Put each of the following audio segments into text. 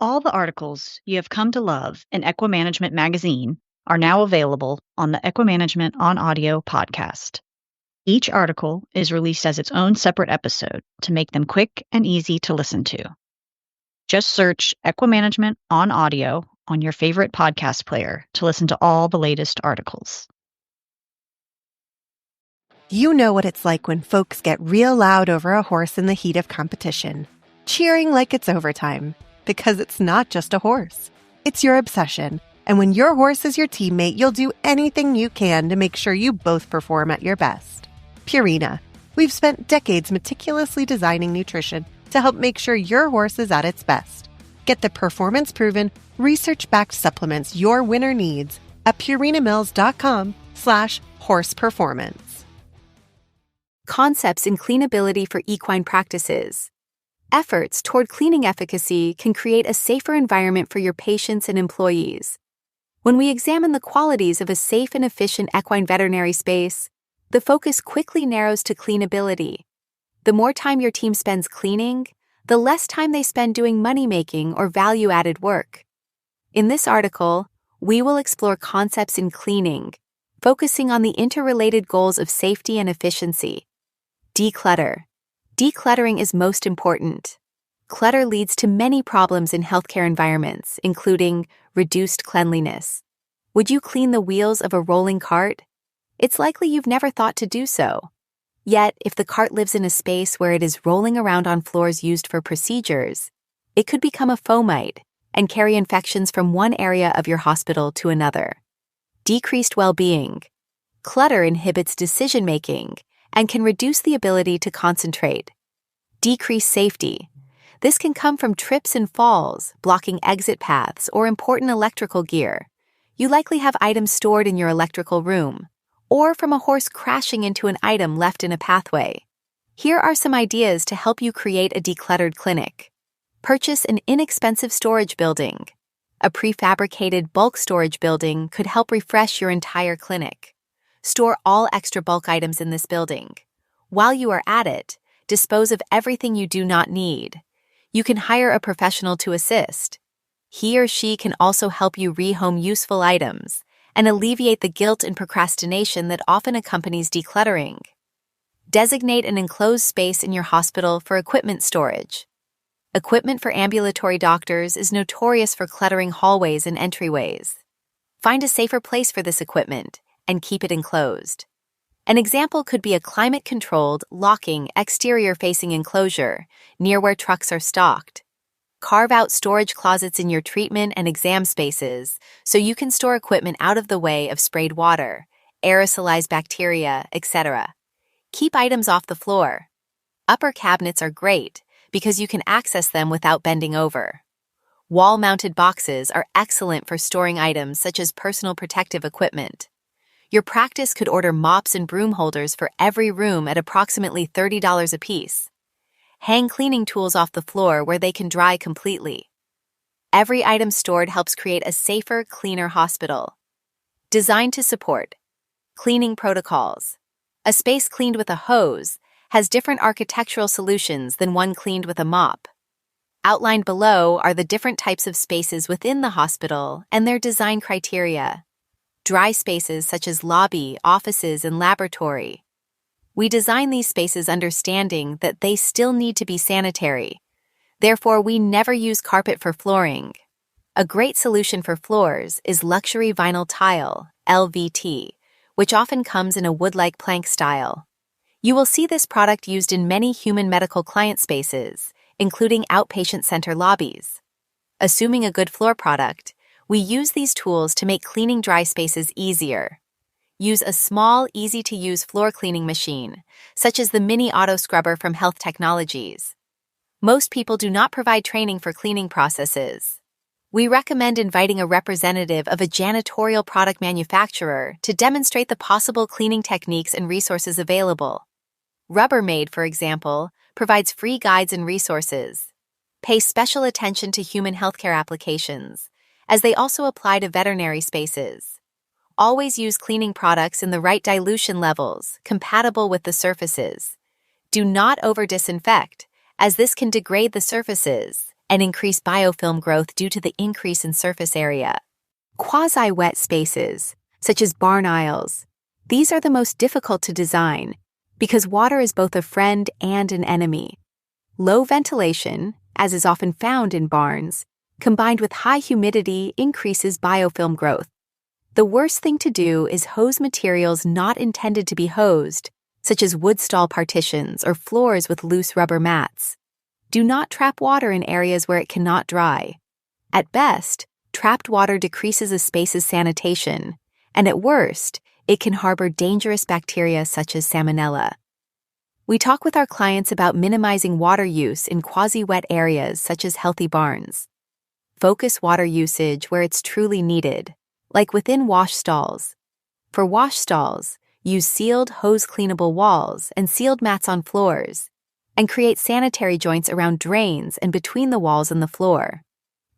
All the articles you have come to love in EquiManagement Magazine are now available on the EquiManagement on Audio podcast. Each article is released as its own separate episode to make them quick and easy to listen to. Just search EquiManagement on Audio on your favorite podcast player to listen to all the latest articles. You know what it's like when folks get real loud over a horse in the heat of competition, cheering like it's overtime. Because it's not just a horse. It's your obsession. And when your horse is your teammate, you'll do anything you can to make sure you both perform at your best. Purina. We've spent decades meticulously designing nutrition to help make sure your horse is at its best. Get the performance-proven, research-backed supplements your winner needs at purinamills.com/horseperformance. Concepts in cleanability for equine practices. Efforts toward cleaning efficacy can create a safer environment for your patients and employees. When we examine the qualities of a safe and efficient equine veterinary space, the focus quickly narrows to cleanability. The more time your team spends cleaning, the less time they spend doing money-making or value-added work. In this article, we will explore concepts in cleaning, focusing on the interrelated goals of safety and efficiency. Declutter. Decluttering is most important. Clutter leads to many problems in healthcare environments, including reduced cleanliness. Would you clean the wheels of a rolling cart? It's likely you've never thought to do so. Yet, if the cart lives in a space where it is rolling around on floors used for procedures, it could become a fomite and carry infections from one area of your hospital to another. Decreased well-being. Clutter inhibits decision-making and can reduce the ability to concentrate. Decrease safety. This can come from trips and falls, blocking exit paths, or important electrical gear. You likely have items stored in your electrical room, or from a horse crashing into an item left in a pathway. Here are some ideas to help you create a decluttered clinic. Purchase an inexpensive storage building. A prefabricated bulk storage building could help refresh your entire clinic. Store all extra bulk items in this building. While you are at it, dispose of everything you do not need. You can hire a professional to assist. He or she can also help you rehome useful items and alleviate the guilt and procrastination that often accompanies decluttering. Designate an enclosed space in your hospital for equipment storage. Equipment for ambulatory doctors is notorious for cluttering hallways and entryways. Find a safer place for this equipment and keep it enclosed. An example could be a climate-controlled, locking, exterior-facing enclosure near where trucks are stocked. Carve out storage closets in your treatment and exam spaces so you can store equipment out of the way of sprayed water, aerosolized bacteria, etc. Keep items off the floor. Upper cabinets are great because you can access them without bending over. Wall-mounted boxes are excellent for storing items such as personal protective equipment. Your practice could order mops and broom holders for every room at approximately $30 apiece. Hang cleaning tools off the floor where they can dry completely. Every item stored helps create a safer, cleaner hospital. Designed to support cleaning protocols. A space cleaned with a hose has different architectural solutions than one cleaned with a mop. Outlined below are the different types of spaces within the hospital and their design criteria. Dry spaces such as lobby, offices, and laboratory. We design these spaces understanding that they still need to be sanitary. Therefore, we never use carpet for flooring. A great solution for floors is luxury vinyl tile, LVT, which often comes in a wood-like plank style. You will see this product used in many human medical client spaces, including outpatient center lobbies. Assuming a good floor product, we use these tools to make cleaning dry spaces easier. Use a small, easy-to-use floor cleaning machine, such as the Mini Auto Scrubber from Health Technologies. Most people do not provide training for cleaning processes. We recommend inviting a representative of a janitorial product manufacturer to demonstrate the possible cleaning techniques and resources available. Rubbermaid, for example, provides free guides and resources. Pay special attention to human healthcare applications, as they also apply to veterinary spaces. Always use cleaning products in the right dilution levels, compatible with the surfaces. Do not over-disinfect, as this can degrade the surfaces and increase biofilm growth due to the increase in surface area. Quasi-wet spaces, such as barn aisles, these are the most difficult to design because water is both a friend and an enemy. Low ventilation, as is often found in barns, combined with high humidity increases biofilm growth. The worst thing to do is hose materials not intended to be hosed, such as wood stall partitions or floors with loose rubber mats. Do not trap water in areas where it cannot dry. At best, trapped water decreases a space's sanitation, and at worst, it can harbor dangerous bacteria such as Salmonella. We talk with our clients about minimizing water use in quasi-wet areas such as healthy barns. Focus water usage where it's truly needed, like within wash stalls. For wash stalls, use sealed hose-cleanable walls and sealed mats on floors, and create sanitary joints around drains and between the walls and the floor.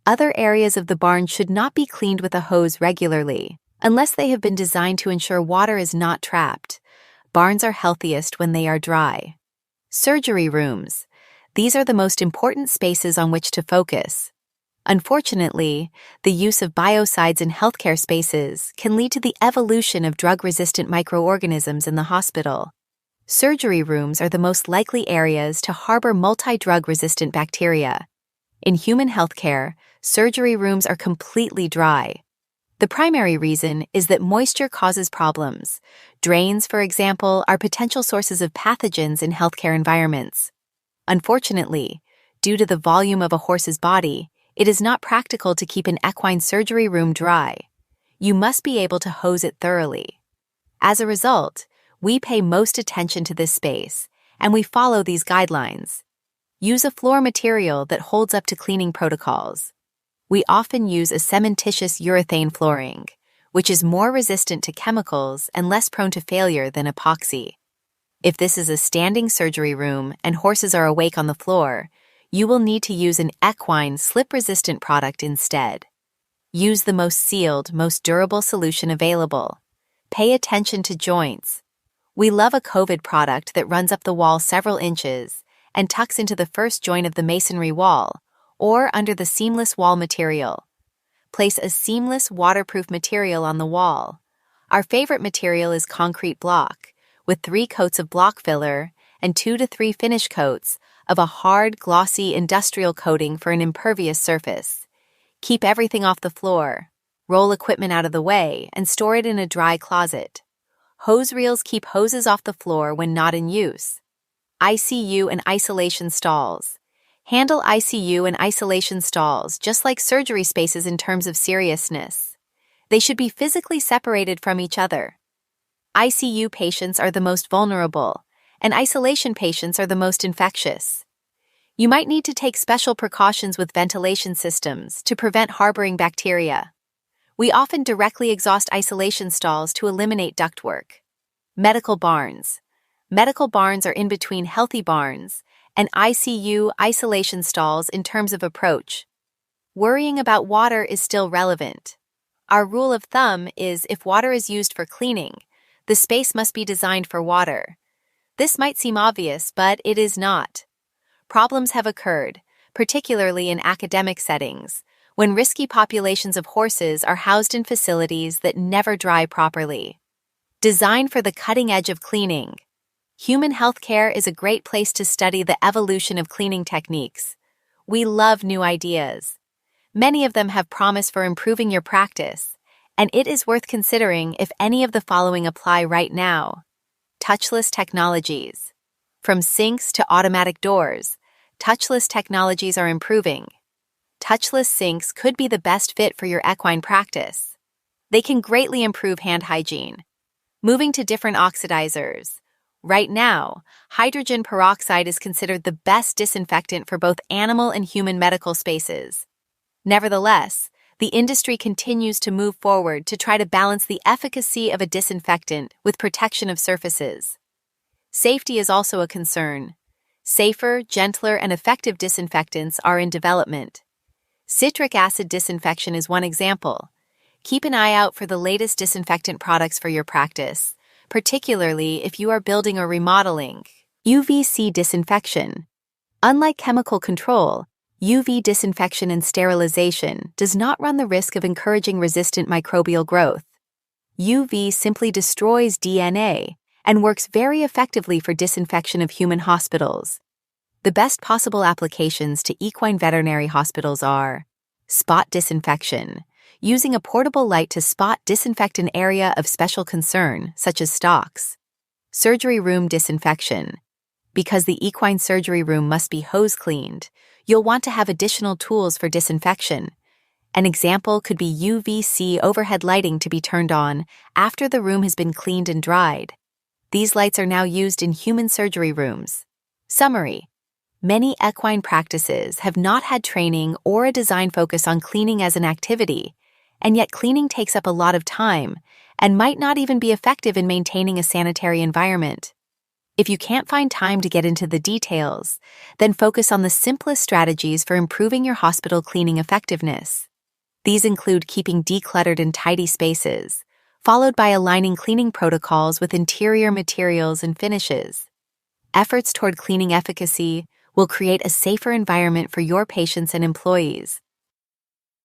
Other areas of the barn should not be cleaned with a hose regularly, unless they have been designed to ensure water is not trapped. Barns are healthiest when they are dry. Surgery rooms. These are the most important spaces on which to focus. Unfortunately, the use of biocides in healthcare spaces can lead to the evolution of drug-resistant microorganisms in the hospital. Surgery rooms are the most likely areas to harbor multi-drug-resistant bacteria. In human healthcare, surgery rooms are completely dry. The primary reason is that moisture causes problems. Drains, for example, are potential sources of pathogens in healthcare environments. Unfortunately, due to the volume of a horse's body, it is not practical to keep an equine surgery room dry. You must be able to hose it thoroughly. As a result, we pay most attention to this space, and we follow these guidelines. Use a floor material that holds up to cleaning protocols. We often use a cementitious urethane flooring, which is more resistant to chemicals and less prone to failure than epoxy. If this is a standing surgery room and horses are awake on the floor, you will need to use an Equine slip-resistant product instead. Use the most sealed, most durable solution available. Pay attention to joints. We love a COVID product that runs up the wall several inches and tucks into the first joint of the masonry wall, or under the seamless wall material. Place a seamless, waterproof material on the wall. Our favorite material is concrete block, with 3 coats of block filler and 2 to 3 finish coats of a hard, glossy industrial coating for an impervious surface. Keep everything off the floor. Roll equipment out of the way and store it in a dry closet. Hose reels keep hoses off the floor when not in use. ICU and isolation stalls. Handle ICU and isolation stalls just like surgery spaces in terms of seriousness. They should be physically separated from each other. ICU patients are the most vulnerable, and isolation patients are the most infectious. You might need to take special precautions with ventilation systems to prevent harboring bacteria. We often directly exhaust isolation stalls to eliminate ductwork. Medical barns. Medical barns are in between healthy barns and ICU isolation stalls in terms of approach. Worrying about water is still relevant. Our rule of thumb is if water is used for cleaning, the space must be designed for water. This might seem obvious, but it is not. Problems have occurred, particularly in academic settings, when risky populations of horses are housed in facilities that never dry properly. Design for the cutting edge of cleaning. Human healthcare is a great place to study the evolution of cleaning techniques. We love new ideas. Many of them have promise for improving your practice, and it is worth considering if any of the following apply right now. Touchless technologies. From sinks to automatic doors, touchless technologies are improving. Touchless sinks could be the best fit for your equine practice. They can greatly improve hand hygiene. Moving to different oxidizers. Right now, hydrogen peroxide is considered the best disinfectant for both animal and human medical spaces. Nevertheless, the industry continues to move forward to try to balance the efficacy of a disinfectant with protection of surfaces. Safety is also a concern. Safer, gentler, and effective disinfectants are in development. Citric acid disinfection is one example. Keep an eye out for the latest disinfectant products for your practice, particularly if you are building or remodeling. UVC disinfection. Unlike chemical control, UV disinfection and sterilization does not run the risk of encouraging resistant microbial growth. UV simply destroys DNA and works very effectively for disinfection of human hospitals. The best possible applications to equine veterinary hospitals are spot disinfection, using a portable light to spot disinfect an area of special concern, such as stocks. Surgery room disinfection. Because the equine surgery room must be hose cleaned, you'll want to have additional tools for disinfection. An example could be UVC overhead lighting to be turned on after the room has been cleaned and dried. These lights are now used in human surgery rooms. Summary: many equine practices have not had training or a design focus on cleaning as an activity, and yet cleaning takes up a lot of time and might not even be effective in maintaining a sanitary environment. If you can't find time to get into the details, then focus on the simplest strategies for improving your hospital cleaning effectiveness. These include keeping decluttered and tidy spaces, followed by aligning cleaning protocols with interior materials and finishes. Efforts toward cleaning efficacy will create a safer environment for your patients and employees,